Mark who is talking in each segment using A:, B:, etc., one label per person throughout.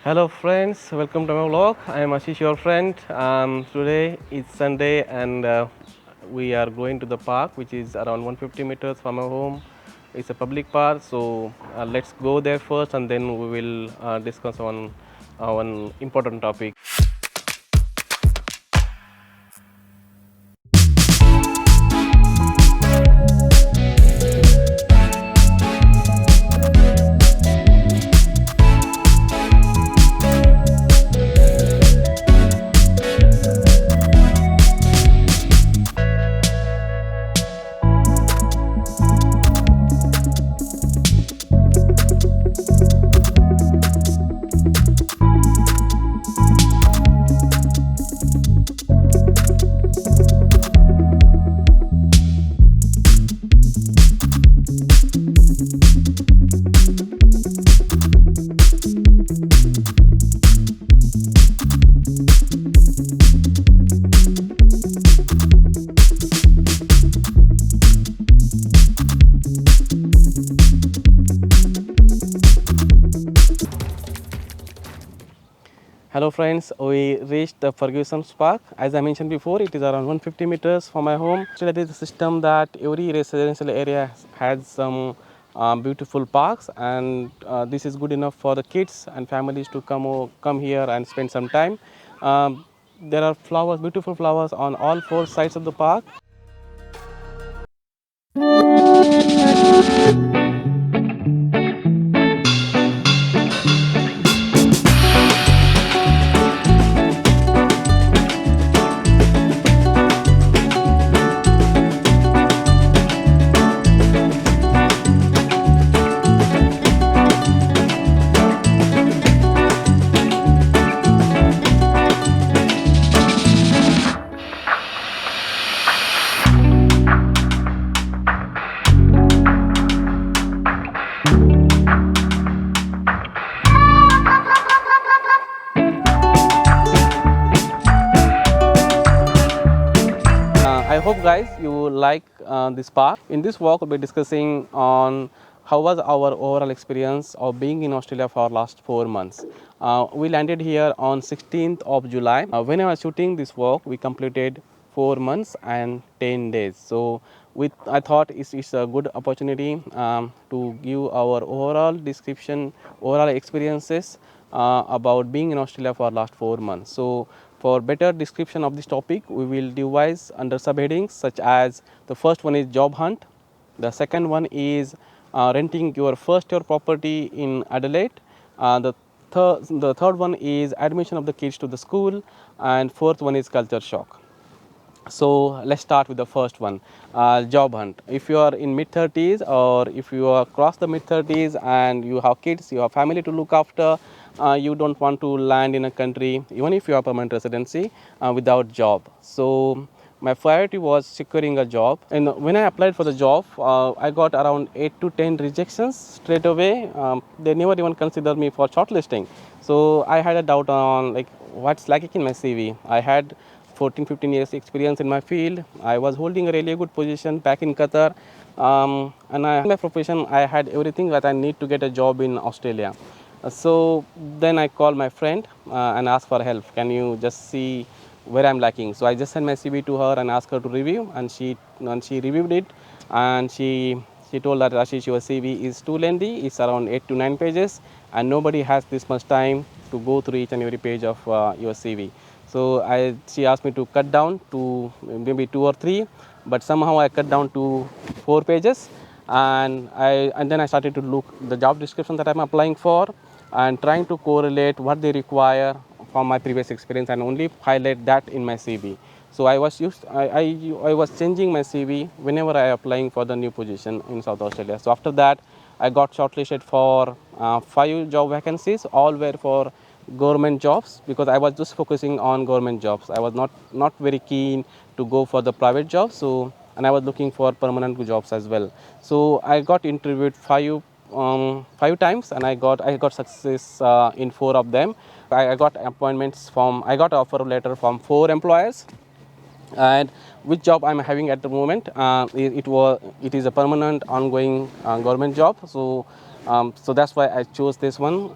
A: Hello friends, welcome to my vlog. I am Ashish, your friend. Today is Sunday and we are going to the park which is around 150 meters from our home. It's a public park, so let's go there first and then we will discuss on one important topic. Hello friends, we reached the Ferguson's Park. As I mentioned before, it is around 150 meters from my home. So that is a system that every residential area has some beautiful parks, and this is good enough for the kids and families to come here and spend some time. There are flowers, beautiful flowers on all four sides of the park. I hope guys you like this park. In this walk we'll be discussing on how was our overall experience of being in Australia for last 4 months. We landed here on 16th of July. When I was shooting this walk we completed 4 months and 10 days. So I thought it's a good opportunity to give our overall description, overall experiences about being in Australia for last 4 months. So for better description of this topic, we will devise under subheadings such as the first one is job hunt, the second one is renting your first year property in Adelaide, the third one is admission of the kids to the school, and fourth one is culture shock. So let's start with the first one, job hunt. If you are in mid 30s or if you are across the mid 30s and you have kids, you have family to look after, you don't want to land in a country even if you have permanent residency without job. So my priority was securing a job, and when I applied for the job I got around 8 to 10 rejections straight away. They never even considered me for shortlisting. So I had a doubt on like what's lacking in my CV. I had 14-15 years experience in my field. I was holding a really good position back in Qatar, and in my profession I had everything that I need to get a job in Australia. So then I called my friend and asked for help. Can you just see where I'm lacking? So I just sent my CV to her and asked her to review, and she reviewed it, and she told that Ashish, your CV is too lengthy. It's around 8 to 9 pages, and nobody has this much time to go through each and every page of your CV. So she asked me to cut down to maybe 2 or 3, but somehow I cut down to 4 pages, and then I started to look the job description that I'm applying for and trying to correlate what they require from my previous experience and only highlight that in my CV. So I was changing my CV whenever I applying for the new position in South Australia. So after that, I got shortlisted for 5 job vacancies. All were for government jobs because I was just focusing on government jobs. I was not very keen to go for the private jobs. So and I was looking for permanent jobs as well. So I got interviewed 5 times, and I got success in 4 of them. I got I got offer letter from 4 employers. And which job I'm having at the moment, it is a permanent ongoing government job. So So that's why I chose this one.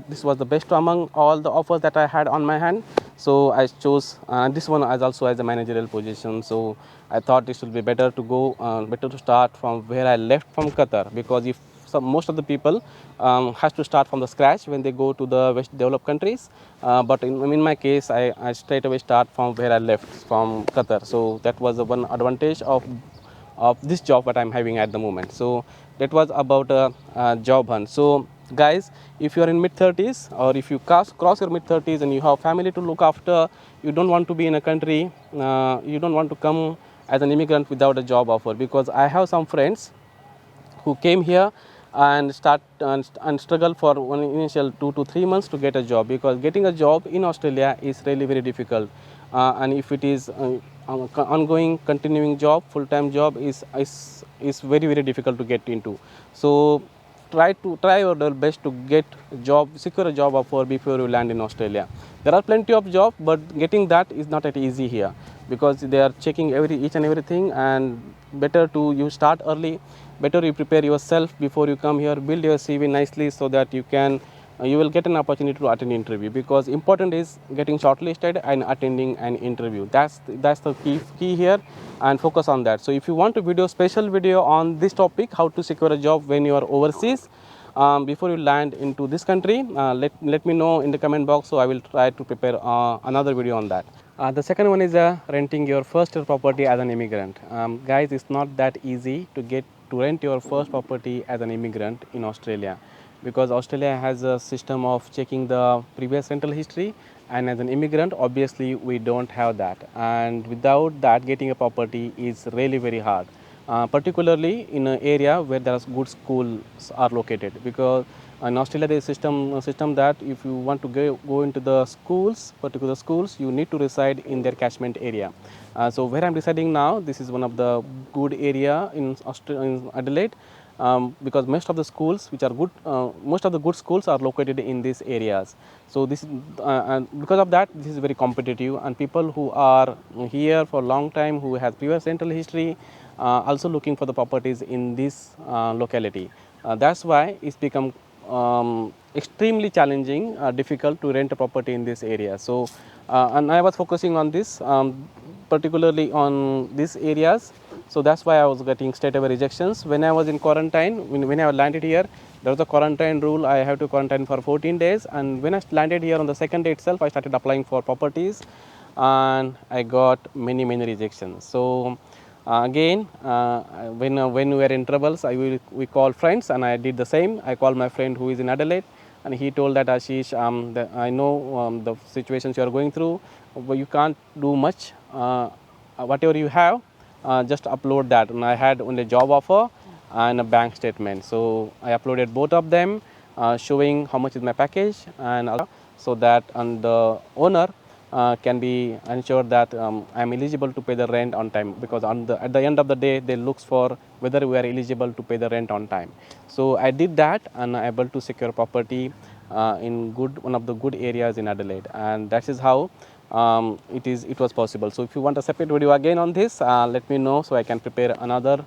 A: This was the best among all the offers that I had on my hand. So I chose this one as also as a managerial position. So I thought it should be better to go, better to start from where I left from Qatar, because if most of the people has to start from the scratch when they go to the West developed countries. But in my case, I straight away start from where I left from Qatar. So that was the one advantage of this job that I'm having at the moment. So that was about a job hunt. So guys, if you are in mid 30s, or if you cross your mid 30s and you have family to look after, you don't want to be in a country, you don't want to come as an immigrant without a job offer, because I have some friends who came here and struggle for one initial 2 to 3 months to get a job, because getting a job in Australia is really very difficult. And if it is ongoing continuing job, full-time job is very very difficult to get into. So try your best to get a job, secure a job offer before you land in Australia. There are plenty of jobs, but getting that is not that easy here, because they are checking each and everything. And better to you start early, better you prepare yourself before you come here, build your CV nicely, so that you will get an opportunity to attend interview, because important is getting shortlisted and attending an interview. That's the key here, and focus on that. So if you want a special video on this topic, how to secure a job when you are overseas, before you land into this country, let me know in the comment box, so I will try to prepare another video on that. The second one is renting your first property as an immigrant. Guys, it's not that easy to rent your first property as an immigrant in Australia, because Australia has a system of checking the previous rental history, and as an immigrant, obviously we don't have that, and without that, getting a property is really very hard, particularly in an area where there are good schools are located, because in Australia there is a system that if you want to go into the schools, particular schools, you need to reside in their catchment area. So where I'm residing now, this is one of the good area in Adelaide, because most of the schools which are good, most of the good schools are located in these areas. So this and because of that, this is very competitive, and people who are here for a long time, who has previous rental history, also looking for the properties in this locality. That's why it's become extremely challenging, difficult to rent a property in this area. So and I was focusing on this, particularly on these areas. So that's why I was getting straight away rejections. When I was in quarantine, when I landed here, there was a quarantine rule. I have to quarantine for 14 days. And when I landed here on the second day itself, I started applying for properties, and I got many rejections. So again, when we were in troubles, we called friends, and I did the same. I called my friend who is in Adelaide, and he told that, Ashish, I know the situations you are going through, but you can't do much. Whatever you have, just upload that. And I had only a job offer and a bank statement. So I uploaded both of them, showing how much is my package, and so that and the owner can be ensured that I am eligible to pay the rent on time, because at the end of the day, they look for whether we are eligible to pay the rent on time. So I did that, and I able to secure property in one of the good areas in Adelaide, and that is how it was possible. So if you want a separate video again on this, let me know, so I can prepare another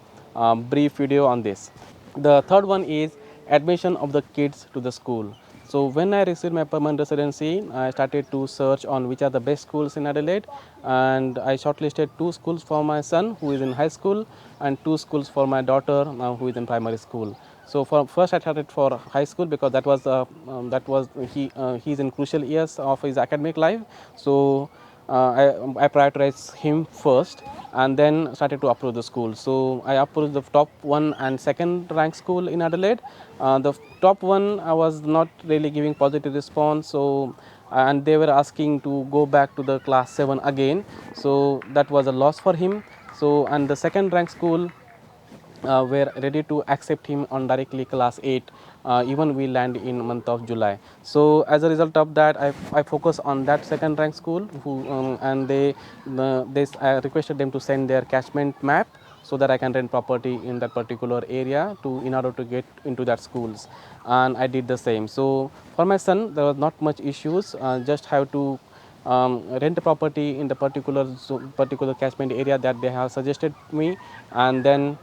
A: brief video on this. The third one is admission of the kids to the school. So when I received my permanent residency, I started to search on which are the best schools in Adelaide, and I shortlisted 2 schools for my son who is in high school, and 2 schools for my daughter who is in primary school. So first I started for high school, because he's in crucial years of his academic life. So I prioritized him first, and then started to approach the school. So I approached the top 1 and 2nd rank school in Adelaide. The top one, I was not really giving positive response. So and they were asking to go back to the class 7 again. So that was a loss for him. So and the 2nd rank school were ready to accept him on directly class 8, even we land in month of July. So as a result of that, I focus on that 2nd rank school, and I requested them to send their catchment map, so that I can rent property in that particular area in order to get into that schools, and I did the same. So for my son, there was not much issues, just have to rent a property in the particular catchment area that they have suggested me, and then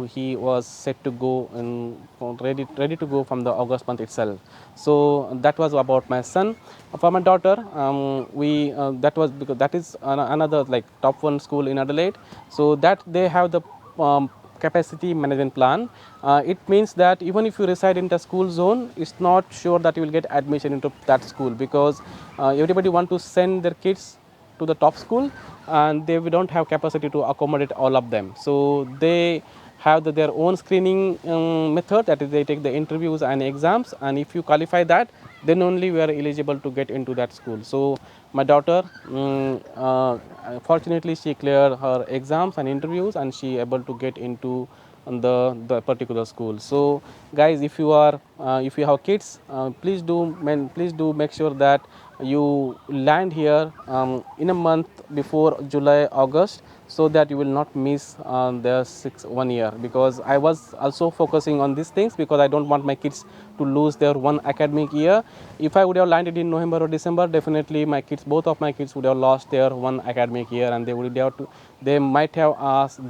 A: he was set to go and ready to go from the August month itself. So that was about my son. For my daughter, we that was because that is another like top one school in Adelaide. So that they have the capacity management plan. It means that even if you reside in the school zone, it's not sure that you will get admission into that school, because everybody want to send their kids to the top school, and they don't have capacity to accommodate all of them. So they have their own screening method, that is they take the interviews and exams, and if you qualify that, then only we are eligible to get into that school. So my daughter, fortunately she cleared her exams and interviews, and she able to get into the particular school. So guys, if you have kids, please do make sure that you land here in a month before July August, so that you will not miss the 1 year, because I was also focusing on these things, because I don't want my kids to lose their one academic year. If I would have landed in November or December, definitely both of my kids would have lost their one academic year, and the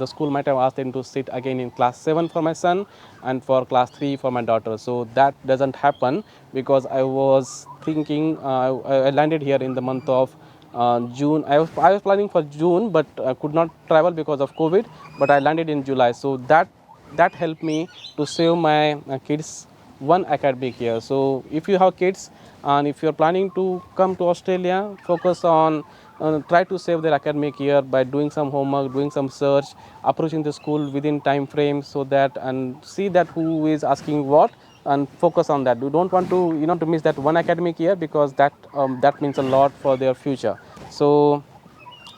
A: school might have asked them to sit again in class 7 for my son and for class 3 for my daughter. So that doesn't happen, because I was thinking, I landed here in the month of June. I was planning for June, but could not travel because of COVID. But I landed in July, so that helped me to save my kids one academic year. So if you have kids and if you are planning to come to Australia, focus on try to save their academic year by doing some homework, doing some search, approaching the school within time frame, so that and see that who is asking what, and focus on that. You don't want to to miss that one academic year, because that means a lot for their future. So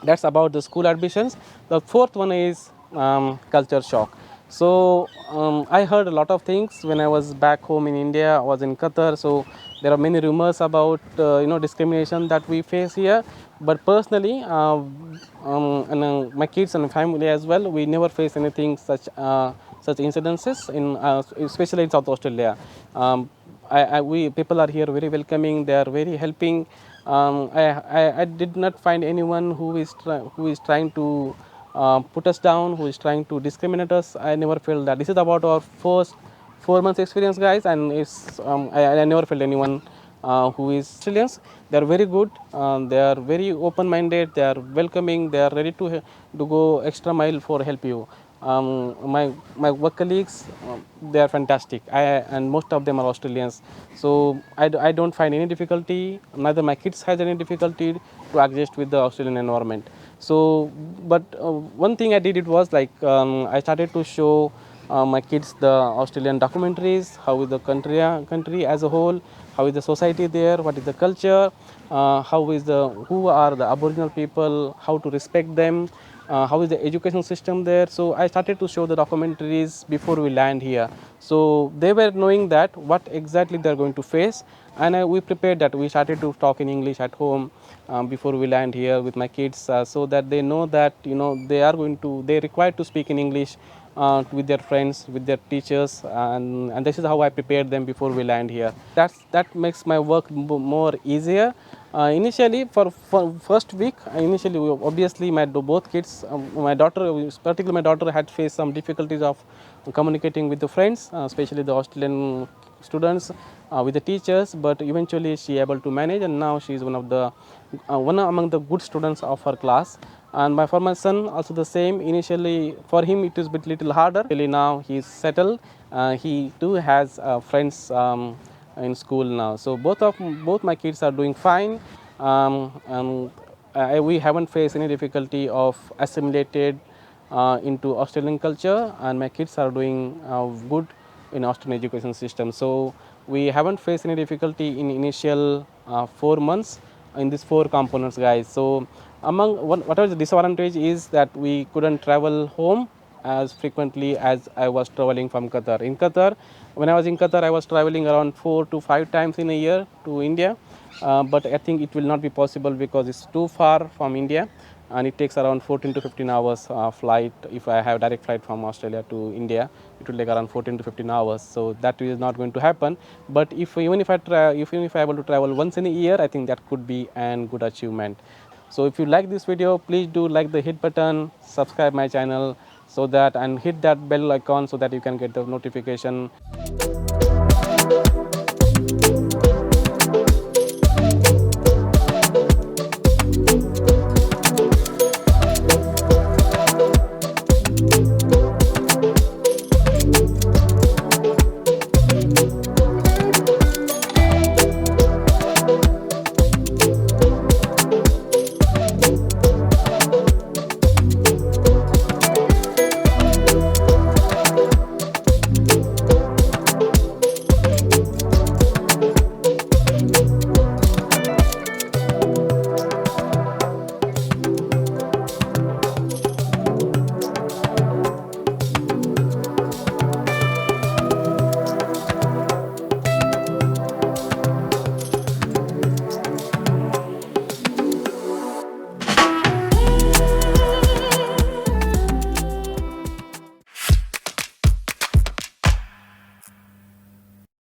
A: that's about the school admissions. The fourth one is culture shock. So I heard a lot of things when I was back home in India. I was in Qatar, so there are many rumors about discrimination that we face here. But personally, and my kids and family as well, we never face anything such incidences in especially in South Australia. We people are here very welcoming. They are very helping. I did not find anyone who is trying to put us down, who is trying to discriminate us. I never felt that. This is about our first 4 months experience, guys, and I never felt anyone who is Australians. They are very good. They are very open-minded. They are welcoming. They are ready to go extra mile for help you. My work colleagues, they are fantastic. And most of them are Australians. So I don't find any difficulty. Neither my kids has any difficulty to adjust with the Australian environment. So, but one thing I did, it was like I started to show my kids the Australian documentaries, how is the country as a whole, how is the society there, what is the culture, who are the Aboriginal people, how to respect them, how is the education system there. So I started to show the documentaries before we land here. So they were knowing that what exactly they are going to face, and we prepared that. We started to talk in English at home before we land here with my kids, so that they know that they required to speak in English with their friends, with their teachers, and this is how I prepared them before we land here. That makes my work more easier. Initially, for first week, obviously both kids, particularly my daughter, had faced some difficulties of communicating with the friends, especially the Australian students, with the teachers. But eventually, she able to manage, and now she is one among the good students of her class. And for my son also the same. Initially for him it is bit little harder. Really now he is settled. He too has friends in school now. So both my kids are doing fine. We haven't faced any difficulty of assimilated into Australian culture, and my kids are doing good in Australian education system. So we haven't faced any difficulty in initial 4 months in these four components, guys. So whatever the disadvantage is that we couldn't travel home as frequently as I was traveling from Qatar. In Qatar, when I was in Qatar, I was traveling around 4 to 5 times in a year to India. But I think it will not be possible because it's too far from India. and it takes around 14 to 15 hours flight. If I have direct flight from Australia to India, it will take around 14 to 15 hours. So that is not going to happen. But if even if I able to travel once in a year, I think that could be an good achievement. So if you like this video, please do like the hit button, subscribe my channel, so that and hit that bell icon so that you can get the notification.